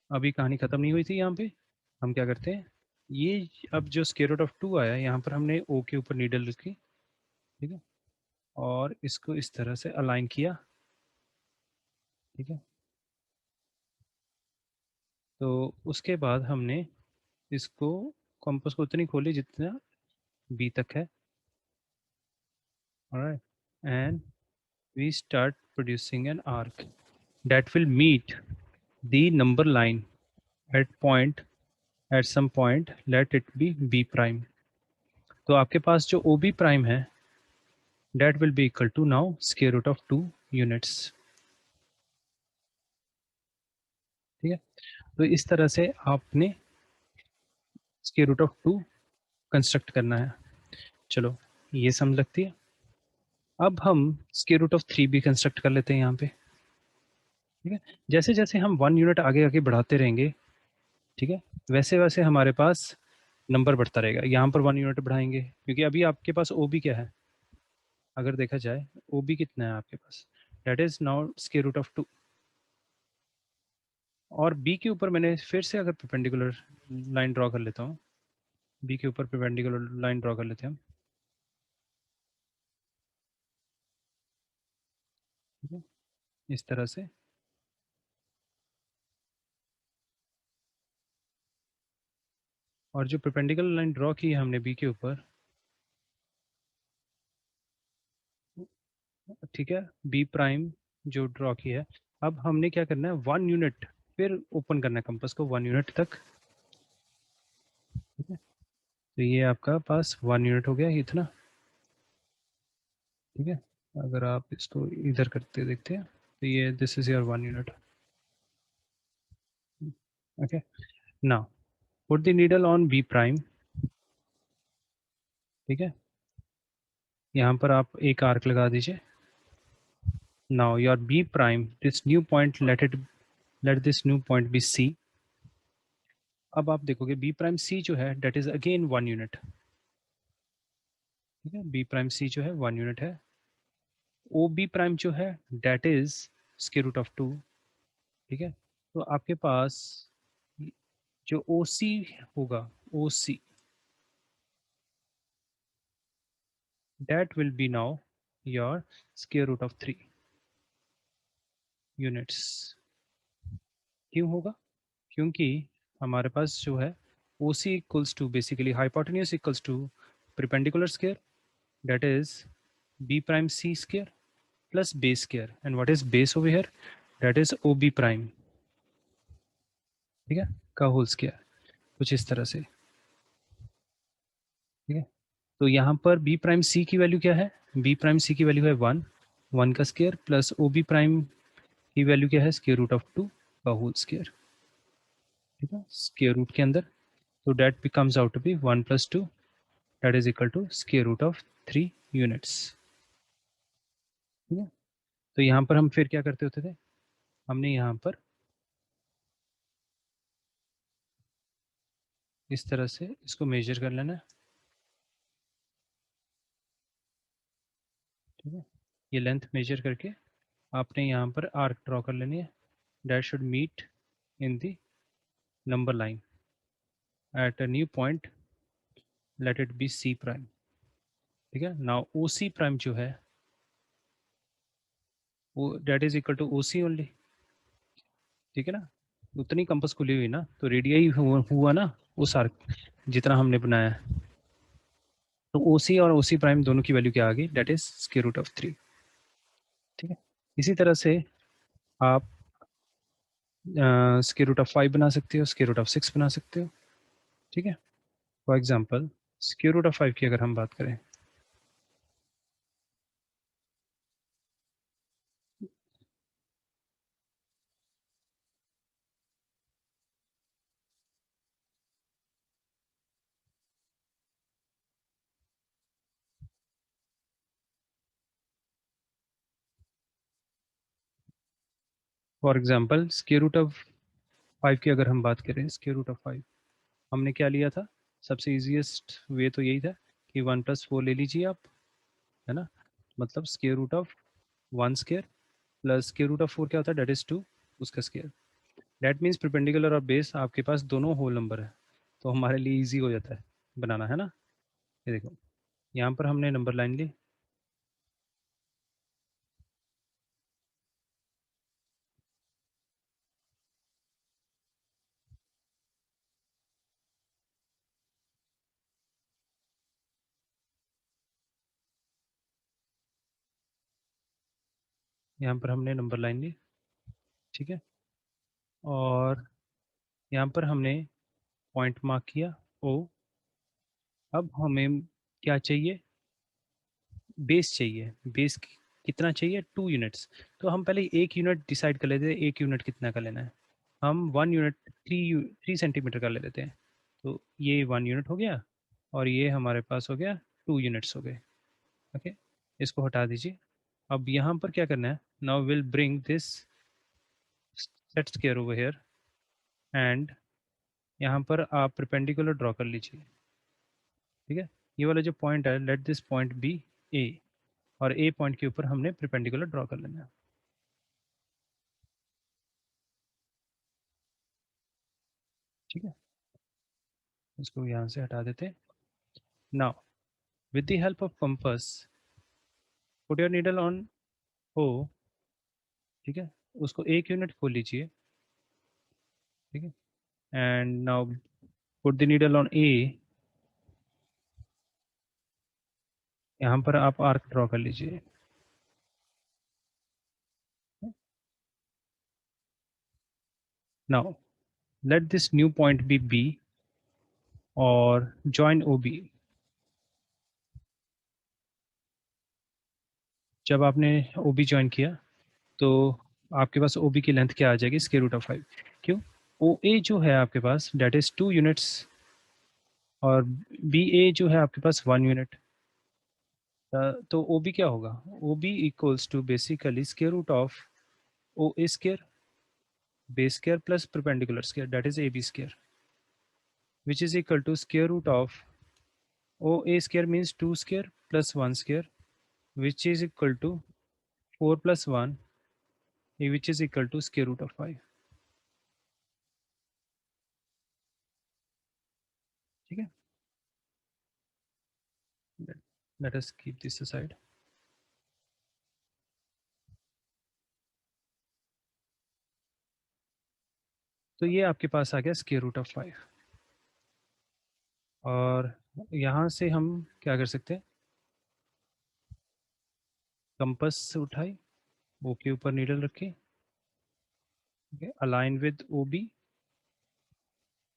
अभी कहानी खत्म नहीं हुई थी यहाँ पे। हम क्या करते हैं, ये अब जो स्क्वायर रूट ऑफ 2 आया, यहाँ पर हमने ओ के ऊपर नीडल रखी। ठीक है, और इसको इस तरह से अलाइन किया। ठीक है, तो उसके बाद हमने इसको कंपास को उतनी खोली जितना बी तक है। Alright, and we start producing an arc that will meet the number line at point, at some point let it be b prime। तो आपके पास जो ob prime है that will be equal to now square root of 2 units। ठीक है, तो इस तरह से आपने स्क्वायर रूट ऑफ 2 कंस्ट्रक्ट करना है। चलो, ये समझ लगती है। अब हम स्क्वायर रूट ऑफ 3 भी कंस्ट्रक्ट कर लेते हैं यहाँ पे। ठीक है, जैसे जैसे हम 1 यूनिट आगे आगे बढ़ाते रहेंगे, ठीक है, वैसे वैसे हमारे पास नंबर बढ़ता रहेगा। यहाँ पर 1 यूनिट बढ़ाएंगे क्योंकि अभी आपके पास ओ बी क्या है, अगर देखा जाए ओ बी कितना है आपके पास, that is now square root of 2। और बी के ऊपर मैंने फिर से अगर परपेंडिकुलर लाइन ड्रॉ कर लेता हूँ, बी के ऊपर परपेंडिकुलर लाइन ड्रॉ कर लेते हैं हम। ठीक है, इस तरह से। और जो परपेंडिकुलर लाइन ड्रॉ की है हमने बी के ऊपर, ठीक है, बी प्राइम जो ड्रॉ की है, अब हमने क्या करना है, 1 यूनिट फिर ओपन करना है कंपास को 1 यूनिट तक। ठीक है, तो ये आपका पास 1 यूनिट हो गया इतना। ठीक है, अगर आप इसको इधर करते देखते हैं, तो ये this is your 1 unit. Okay, now put the needle on B prime. ठीक है, यहाँ पर आप एक आर्क लगा दीजिए. Now your B prime, this new point, let this new point B C. अब आप देखोगे बी प्राइम सी जो है डेट इज अगेन 1 यूनिट. ठीक है, बी प्राइम सी जो है 1 यूनिट है. ओ बी प्राइम जो है that is square root of 2. ठीक है, तो आपके पास जो ओ सी होगा, ओ सी, that will be now your square root of 3 units. क्यों होगा? क्योंकि हमारे पास जो है O C equals to basically hypotenuse equals to perpendicular square, that is b prime c square plus base square. And what is base over here? That is ob prime. ठीक है, का होल स्क्वायर, कुछ इस तरह से. ठीक है, तो यहाँ पर b प्राइम c की वैल्यू क्या है? b प्राइम c की वैल्यू है 1, 1 का स्क्वायर प्लस ob प्राइम की वैल्यू क्या है? स्क्वायर रूट ऑफ 2 का होल स्क्वायर. ठीक है, स्क्वायर रूट के अंदर, तो that becomes out to be 1 plus 2, that is equal to square root of 3 units. ठीक है, तो यहाँ पर हम फिर क्या करते होते थे? हमने यहाँ पर इस तरह से इसको मेजर कर लेना है. ठीक है, ये लेंथ मेजर करके आपने यहाँ पर आर्क ड्रॉ कर लेनी है. That should meet in the number line at a new point, let it be C prime. ठीक है, नाउ ओ सी प्राइम जो है वो that is equal to O C only. ठीक है ना, उतनी कंपास खुली हुई ना, तो रेडियाई हुआ ना उस आर्क जितना हमने बनाया है. तो ओ सी और ओ सी प्राइम दोनों की वैल्यू क्या आ गई? That is square root of 3. ठीक है, इसी तरह से आप स्क्वायर रूट ऑफ 5 बना सकते हो, स्क्वायर रूट ऑफ 6 बना सकते हो. ठीक है, for example square root of 5 की अगर हम बात करें, for example square root of 5 की अगर हम बात करें, स्क्वायर रूट ऑफ 5 हमने क्या लिया था? सबसे इजीएस्ट वे तो यही था कि 1 + 4 ले लीजिए आप, है ना. मतलब square root of 1 square plus square root of 4 क्या होता है? डेट इज 2, उसका स्क्वायर. डेट मीन्स परपेंडिकुलर और बेस आपके पास दोनों होल नंबर है, तो हमारे लिए इजी हो जाता है बनाना, है ना. ये देखो, यहाँ पर हमने नंबर लाइन ली. यहाँ पर हमने नंबर लाइन ली. ठीक है, और यहाँ पर हमने पॉइंट मार्क किया ओ. अब हमें क्या चाहिए? बेस चाहिए. बेस कितना चाहिए? 2 यूनिट्स. तो हम पहले 1 यूनिट डिसाइड कर लेते हैं, 1 यूनिट कितना का लेना है. हम 1 यूनिट 3 सेंटीमीटर का ले लेते हैं. तो ये 1 यूनिट हो गया, और ये हमारे पास हो गया 2 यूनिट्स हो गए. ओके, इसको हटा दीजिए. अब यहाँ पर क्या करना है? Now will bring this set square over here, and यहाँ पर आप परपेंडिकुलर ड्रॉ कर लीजिए. ठीक है, ये वाला जो पॉइंट है, लेट दिस पॉइंट बी ए, और ए पॉइंट के ऊपर हमने परपेंडिकुलर ड्रॉ कर लेना है. ठीक है, इसको यहाँ से हटा देते हैं. Now with the help of compass, put your needle on O. ठीक है, उसको 1 यूनिट खोल लीजिए. ठीक है, and now put the needle on A. यहाँ पर आप आर्क ड्रॉ कर लीजिए. Now let this new point B B, और जॉइन ओ बी. जब आपने ओ बी ज्वाइन किया, तो आपके पास ओ बी की लेंथ क्या आ जाएगी, स्क्वायर रूट ऑफ 5। क्यों, ओ ए जो है आपके पास डेट इज 2 यूनिट्स और बी ए जो है आपके पास 1 यूनिट। तो ओ बी क्या होगा, O B equals to basically square root of O A square base square plus perpendicular square that is A B square which is equal to square root of OA square means 2 square plus 1 square which is equal to 4 plus 1 which is equal to square root of 5। ठीक है, let us keep this aside। तो ये आपके पास आ गया square root of 5 और यहाँ से हम क्या कर सकते हैं, कंपास उठाई, ओ के ऊपर नीडल रखी, ठीक है, अलाइन विद ओ बी,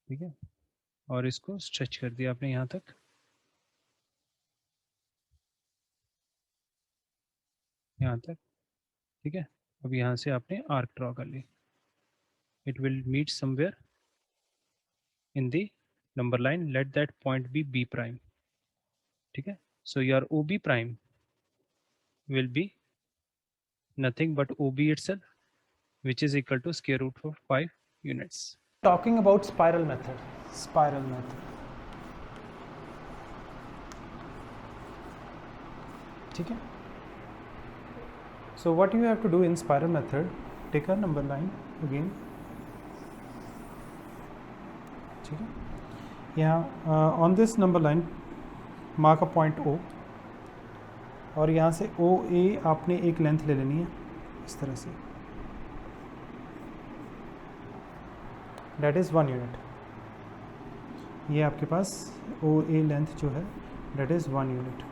ठीक है, और इसको स्ट्रेच कर दिया आपने यहाँ तक, यहाँ तक, ठीक है। अब यहाँ से आपने आर्क ड्रॉ कर ली, it will meet somewhere in the number line, let that point be b prime। ठीक है, so your ob prime will be nothing but ob itself which is equal to square root of 5 units। Talking about spiral method, spiral method, ठीक है। So what you have to do in spiral method, take a number line again, ठीक है। यहाँ on this number line mark a point O और यहाँ से ओ ए आपने एक लेंथ ले लेनी है इस तरह से, डेट इज़ 1 यूनिट। ये आपके पास ओ ए लेंथ जो है डेट इज़ 1 यूनिट।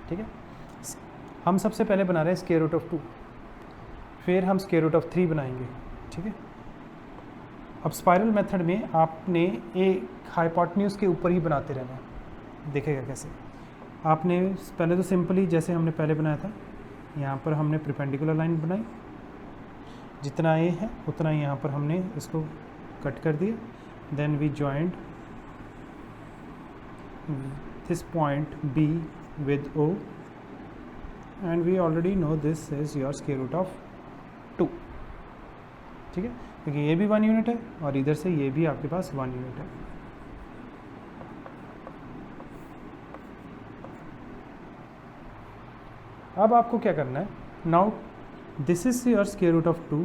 ठीक है, हम सबसे पहले बना रहे हैं स्क्वायर रूट ऑफ 2, फिर हम स्क्वायर रूट ऑफ 3 बनाएंगे, ठीक है। अब स्पाइरल मेथड में आपने एक हाइपोटेन्यूज के ऊपर ही बनाते रहना है, देखेगा कैसे। आपने पहले तो सिंपली जैसे हमने पहले बनाया था, यहाँ पर हमने परपेंडिकुलर लाइन बनाई, जितना ए है उतना ही यहाँ पर हमने इसको कट कर दिया, then we joined this point B with O and we already know this is your square root of 2, ठीक है, क्योंकि ये भी 1 यूनिट है और इधर से ये भी आपके पास 1 यूनिट है। अब आपको क्या करना है, now this is your square root of 2,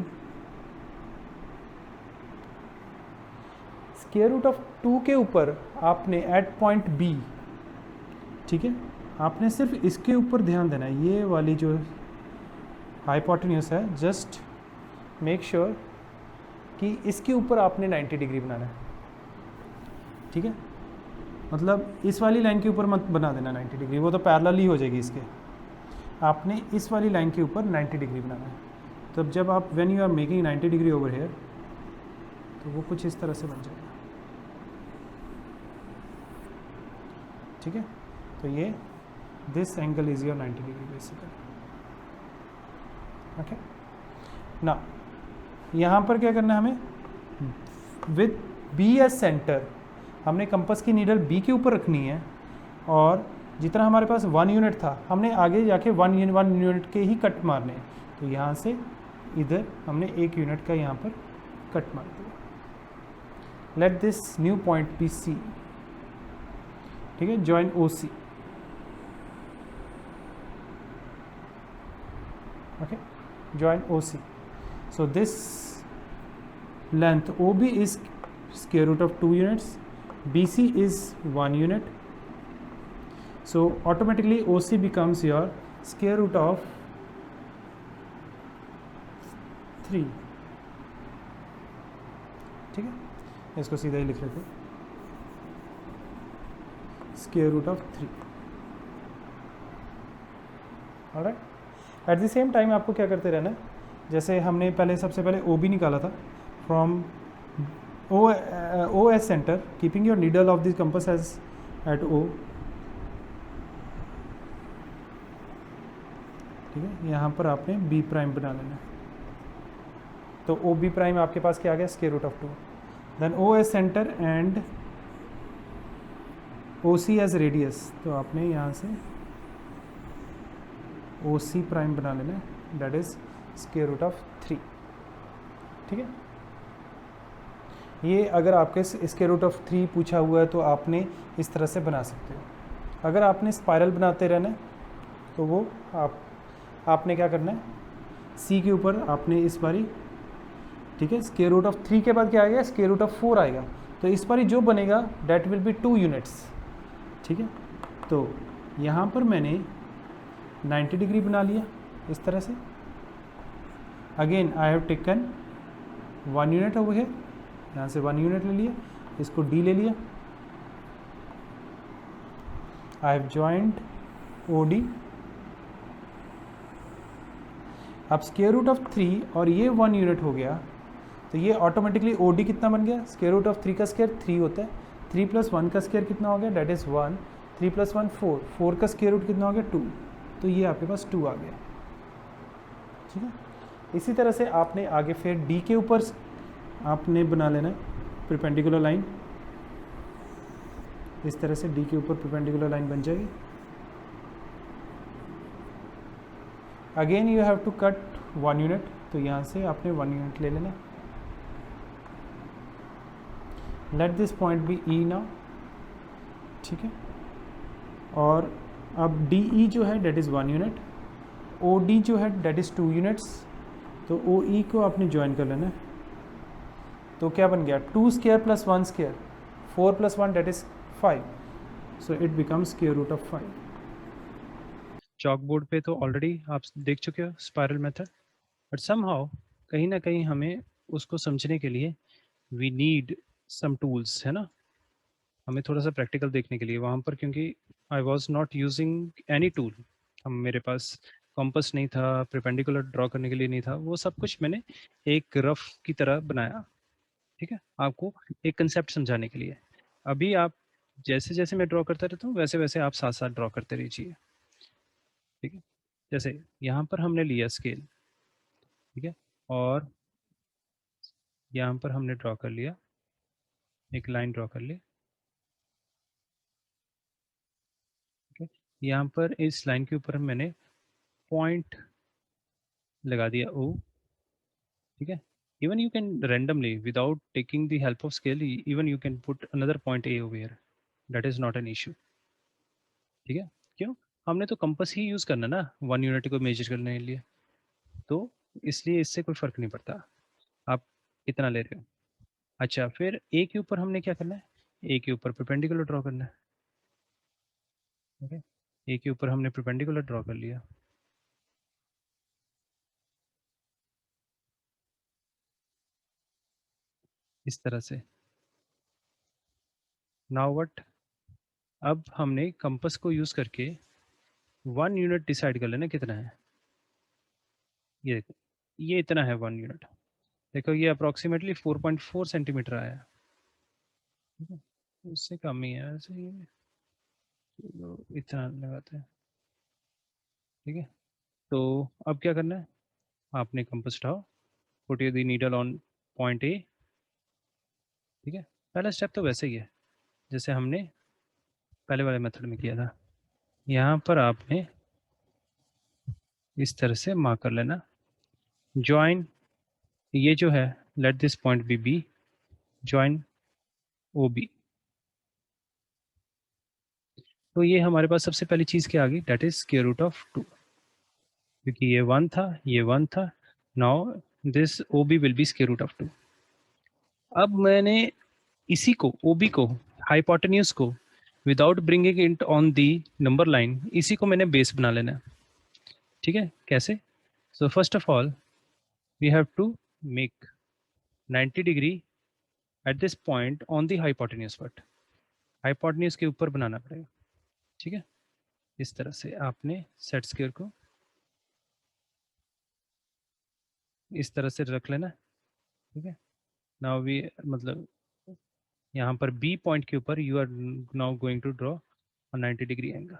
square root of 2 के ऊपर आपने एट पॉइंट बी, ठीक है, आपने सिर्फ इसके ऊपर ध्यान देना है, ये वाली जो हाइपोटेन्यूज है, जस्ट मेक श्योर कि इसके ऊपर आपने 90 डिग्री बनाना है, ठीक है। मतलब इस वाली लाइन के ऊपर मत बना देना 90 डिग्री, वो तो पैरेलल ही हो जाएगी इसके, आपने इस वाली लाइन के ऊपर 90 डिग्री बनाना है। तब जब आप when you are making 90 degree over here, तो वो कुछ इस तरह से बन जाएगा, ठीक है। तो ये this angle is your 90 degree basically, okay ना। यहाँ पर क्या करना है हमें, विद बी एस सेंटर हमने कंपास की नीडल बी के ऊपर रखनी है और जितना हमारे पास 1 यूनिट था हमने आगे जाके 1 यूनिट के ही कट मारने हैं। तो यहाँ से इधर हमने 1 यूनिट का यहाँ पर कट मार दिया। Let this new point B C, ठीक है, join O C, okay, join OC. So this length OB is square root of 2 units, BC is 1 unit, so automatically OC becomes your square root of 3, ठीक है, इसको सीधा ही लिख लेते हैं, square root of 3, alright। At the same time आपको क्या करते रहना है, जैसे हमने पहले सबसे पहले ओ बी निकाला था from O as centre, keeping your needle of this compass as at O, ठीक है, यहाँ पर आपने बी प्राइम बना लेना है। तो ओ बी प्राइम आपके पास क्या आ गया, square root of 2। Then O as centre and O C as radius, तो आपने यहाँ से ओ सी प्राइम बना लेना है, that is square root of 3। ठीक है, ये अगर आपके स्क्वायर रूट ऑफ 3 पूछा हुआ है तो आपने इस तरह से बना सकते हो। अगर आपने स्पाइरल बनाते रहना है तो वो आपने क्या करना है, सी के ऊपर आपने इस बारी, ठीक है, स्क्वायर रूट ऑफ 3 के बाद क्या आएगा, स्क्वायर रूट ऑफ 4 आएगा, तो इस बारी जो बनेगा डेट विल बी 2 यूनिट्स। ठीक है, तो यहाँ पर मैंने 90 डिग्री बना लिया इस तरह से। Again I have taken 1 unit over here, यहाँ से 1 यूनिट ले लिया, इसको डी ले लिया, I have joint O D. अब स्क्वायर रूट ऑफ 3 और ये 1 यूनिट हो गया, तो ये ऑटोमेटिकली ओ डी कितना बन गया, स्क्वायर रूट ऑफ 3 का स्क्वायर 3 होता है, 3 + 1 का स्क्वायर कितना हो गया, डेट इज़ 1, 3 + 1 4, 4 का स्क्वायर रूट कितना हो गया 2, तो ये आपके पास 2 आ गया। ठीक है, इसी तरह से आपने आगे फिर डी के ऊपर आपने बना लेना है परपेंडिकुलर लाइन, इस तरह से डी के ऊपर परपेंडिकुलर लाइन बन जाएगी। Again you have to cut 1 unit, तो यहाँ से आपने 1 यूनिट ले लेना। Let this point be E now. ठीक है, और अब डी ई जो है that is 1 unit, O D जो है डेट इज़ 2 यूनिट्स, तो ओ ई को आपने ज्वाइन कर लेना है। तो क्या बन गया, 2 square + 1 square, 4 + 1 that is 5, so it becomes square root of 5। Chalk board पे तो ऑलरेडी आप देख चुके हो स्पाइरल मेथड, बट समहाउ कहीं ना कहीं हमें उसको समझने के लिए वी नीड सम टूल्स, है ना, हमें थोड़ा सा प्रैक्टिकल देखने के लिए वहाँ पर, क्योंकि I was not using any tool, हम मेरे पास कॉम्पस नहीं था, परपेंडिकुलर ड्रॉ करने के लिए नहीं था, वो सब कुछ मैंने एक रफ की तरह बनाया। ठीक है, आपको एक कंसेप्ट समझाने के लिए। अभी आप जैसे जैसे मैं ड्रॉ करता रहता हूँ वैसे वैसे आप साथ साथ ड्रॉ करते रहिए। ठीक है, जैसे यहाँ पर हमने लिया स्केल, ठीक है, और यहाँ पर हमने ड्रॉ कर लिया, एक लाइन ड्रॉ कर ली। ठीक है, यहाँ पर इस लाइन के ऊपर मैंने पॉइंट लगा दिया ओ। ठीक है, even you can randomly without taking the help of scale, even you can put another point a over here, that is not an issue। ठीक है, क्यों, हमने तो कंपास ही यूज करना ना 1 यूनिट को मेजर करने के लिए, तो इसलिए इससे कोई फर्क नहीं पड़ता आप कितना ले रहे हो। अच्छा, फिर ए के ऊपर हमने क्या करना है, ए के ऊपर परपेंडिकुलर ड्रॉ करना है। ओके, ए के ऊपर हमने परपेंडिकुलर ड्रॉ कर लिया इस तरह से। नाउ व्हाट, अब हमने कंपास को यूज करके 1 यूनिट डिसाइड कर लेना कितना है। ये देखो, ये इतना है 1 यूनिट, देखो ये अप्रोक्सीमेटली 4.4 सेंटीमीटर आया। ठीक है, उससे कम ही है वैसे ये, तो इतना लगाते हैं। ठीक है, तो अब क्या करना है, आपने कंपास उठाओ, put the needle on point A. ठीक है, पहला स्टेप तो वैसे ही है जैसे हमने पहले वाले मेथड में किया था। यहाँ पर आपने इस तरह से मार्क कर लेना, ज्वाइन, ये जो है let this point B B, join O B. तो ये हमारे पास सबसे पहली चीज़ क्या आ गई, that is square root of 2, क्योंकि ये 1 था, ये 1 था। Now this O B will be square root of 2। अब मैंने इसी को ओ बी को, हाइपोटेन्यूज को, without bringing it on the number line, इसी को मैंने बेस बना लेना है। ठीक है, कैसे, so first of all we have to make 90 degree at this point on the hypotenuse part, hypotenuse के ऊपर बनाना पड़ेगा। ठीक है, इस तरह से आपने सेट स्क्वायर को इस तरह से रख लेना। ठीक है, नाउ वी, मतलब यहाँ पर बी पॉइंट के ऊपर you are now going to draw 90 degree angle,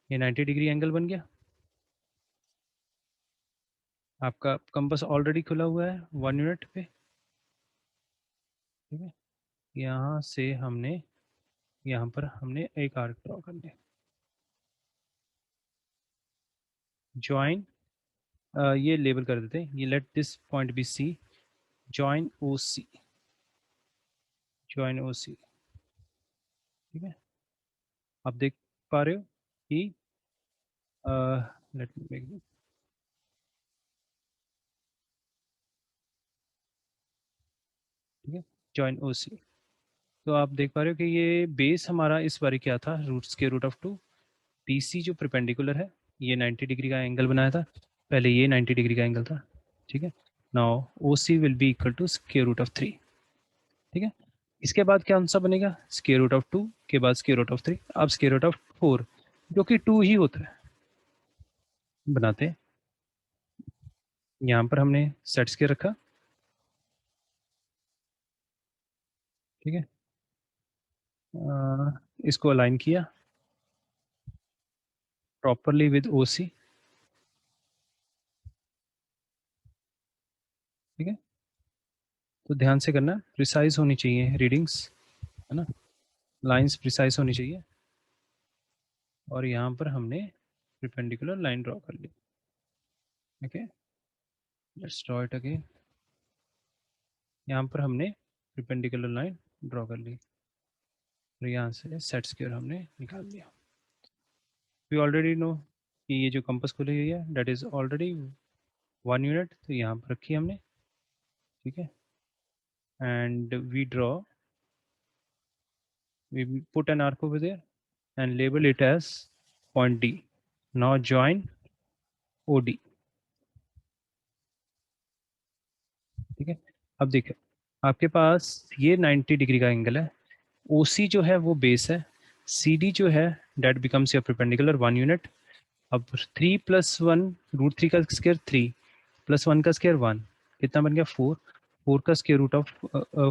ये 90 डिग्री एंगल बन गया। आपका कंपास ऑलरेडी खुला हुआ है 1 यूनिट पे, ठीक है। यहाँ से हमने यहाँ पर हमने एक आर्क ड्रॉ कर लिया। ज्वाइन, ये लेबल कर देते हैं, ये let this point B C, join O C, join O C, ठीक है। आप देख पा रहे हो कि लेट मी मेक, ठीक है, ज्वाइन ओ सी। तो आप देख पा रहे हो कि ये बेस हमारा इस बार क्या था, root square root of 2, P C जो परपेंडिकुलर है, ये 90 डिग्री का एंगल बनाया था, पहले ये 90 डिग्री का एंगल था, ठीक है। Now O C will be equal to square root of 3, ठीक है। इसके बाद क्या आंसर बनेगा, स्क्वायर रूट ऑफ 2 के बाद स्क्वायर रूट ऑफ 3, अब स्क्वायर रूट ऑफ 4 जो कि 2 ही होता है, बनाते हैं। यहाँ पर हमने सेट स्क्वायर रखा, ठीक है। इसको अलाइन किया प्रॉपरली विद ओ सी, ठीक है। तो ध्यान से करना, प्रिसाइज होनी चाहिए रीडिंग्स, है ना, लाइंस प्रिसाइज होनी चाहिए। और यहाँ पर हमने परपेंडिकुलर लाइन ड्रॉ कर ली, okay. Let's draw it again. यहाँ पर हमने परपेंडिकुलर लाइन ड्रॉ कर ली और यहाँ से सेट स्क्वायर हमने निकाल लिया। वी ऑलरेडी नो कि ये जो कंपास खुली हुई है दैट इज ऑलरेडी 1 यूनिट, तो यहाँ पर रखी हमने, ठीक है। And we draw, we put an arc over there and label it as point D. Now join OD, ठीक है। अब देखो आपके पास ये 90 डिग्री का एंगल है, OC जो है वो बेस है, CD जो है that becomes your perpendicular 1 unit. अब 3 + 1 √3 का स्क्वायर 3 + 1 का स्क्वायर 1, कितना बन गया 4, 4 का स्क्वायर रूट ऑफ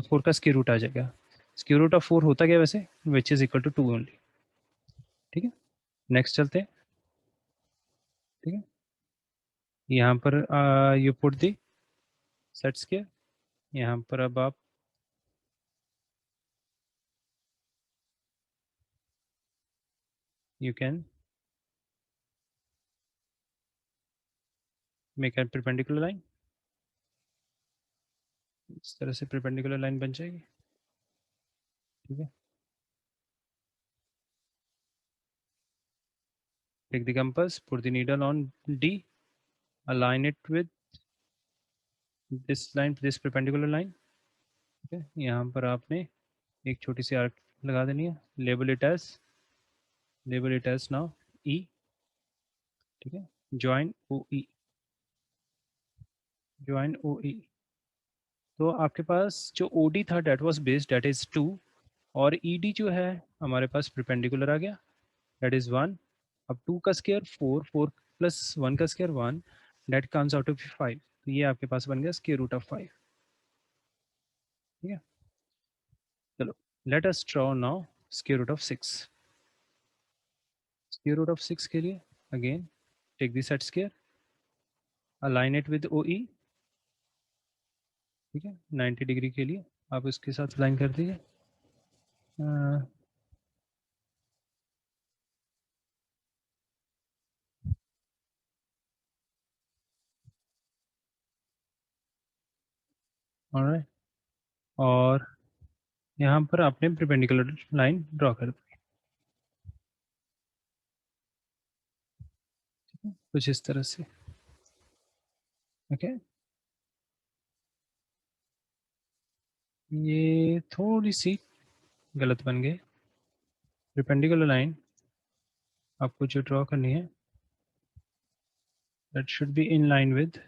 4 का स्क्वायर रूट आ जाएगा, स्क्वायर रूट ऑफ 4 होता क्या वैसे, which is equal to 2 only, ठीक है। नेक्स्ट चलते हैं, ठीक है। यहाँ पर you put the set square, यहाँ पर अब आप you can make an perpendicular line, इस तरह से परपेंडिकुलर लाइन बन जाएगी, ठीक है। Take the compass, put the needle on D, align it with this line, this perpendicular line, ठीक है। यहाँ पर आपने एक छोटी सी आर्क लगा देनी है, label it as now E, ठीक है। Join O E, join O E. तो आपके पास जो ओ डी था that was based that is 2, और ई डी जो है हमारे पास परपेंडिकुलर आ गया दैट इज 1। अब 2 का स्क्वायर 4, 4 + 1 का square 1, that comes out of 5, तो ये आपके पास बन गया स्क्वायर रूट ऑफ 5, ठीक है। चलो let us draw now square root of 6। Square root of 6 के लिए again take this set square, align it with O E, ठीक है। 90 डिग्री के लिए आप इसके साथ अलाइन कर दीजिए, ऑलराइट। और यहाँ पर आपने परपेंडिकुलर लाइन ड्रॉ कर दी, कुछ इस तरह से, ओके। ये थोड़ी सी गलत बन गई, परपेंडिकुलर लाइन आपको जो ड्रॉ करनी है that should be in line with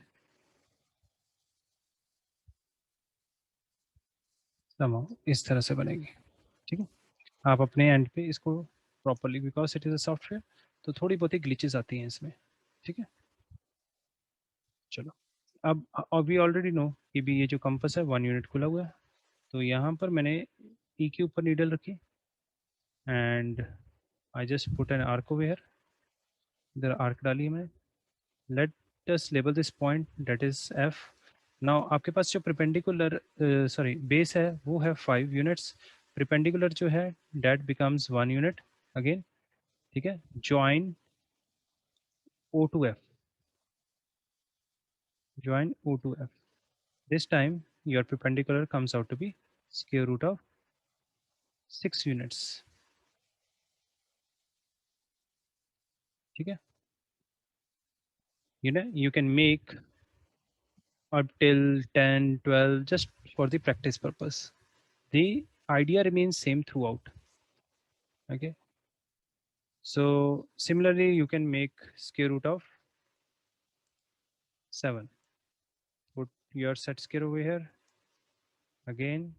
इस तरह से बनेगी, ठीक है। आप अपने एंड पे इसको properly, because it is a software, तो थोड़ी बहुत ही ग्लिचेस आती हैं इसमें, ठीक है। चलो अब अभी ऑलरेडी नो कि भी ये जो कंपास है 1 यूनिट खुला हुआ है, तो यहाँ पर मैंने ई के ऊपर नीडल रखी and I just put an arc over here, इधर आर्क डाली है मैंने, late just label this point, that is f. now आपके पास जो perpendicular sorry base है वो है 5 units, perpendicular जो है that becomes 1 unit again, ठीक है. join O to F, join O to F. This time your perpendicular comes out to be square root of 6 units, ठीक है. You know, you can make up till 10 12 just for the practice purpose. The idea remains same throughout. Okay, so similarly you can make square root of 7. Put your set square over here again,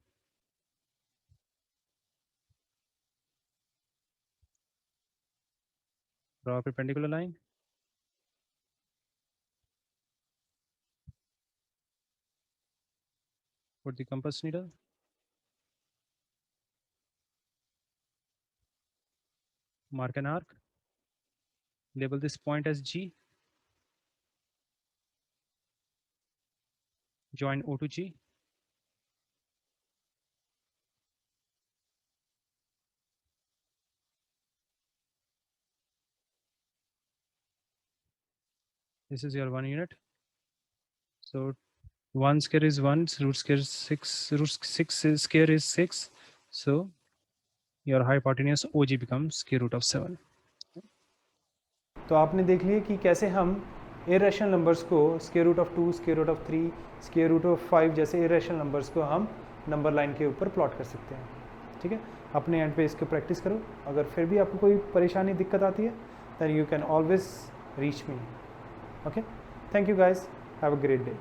draw a perpendicular line, put the compass needle, mark an arc, label this point as G, join O to G, this is your 1 unit. So 1 square is 1, root square is 6, root 6 is square is 6, so your hypotenuse OG becomes square root of 7. तो आपने देख लिया कि कैसे हम irrational numbers को square root of 2, square root of 3, square root of 5 जैसे irrational numbers को हम नंबर लाइन के ऊपर प्लॉट कर सकते हैं. ठीक है, अपने एंड पे इसको प्रैक्टिस करो. अगर फिर भी आपको कोई परेशानी दिक्कत आती है then you can always reach me. Okay, thank you guys, have a great day.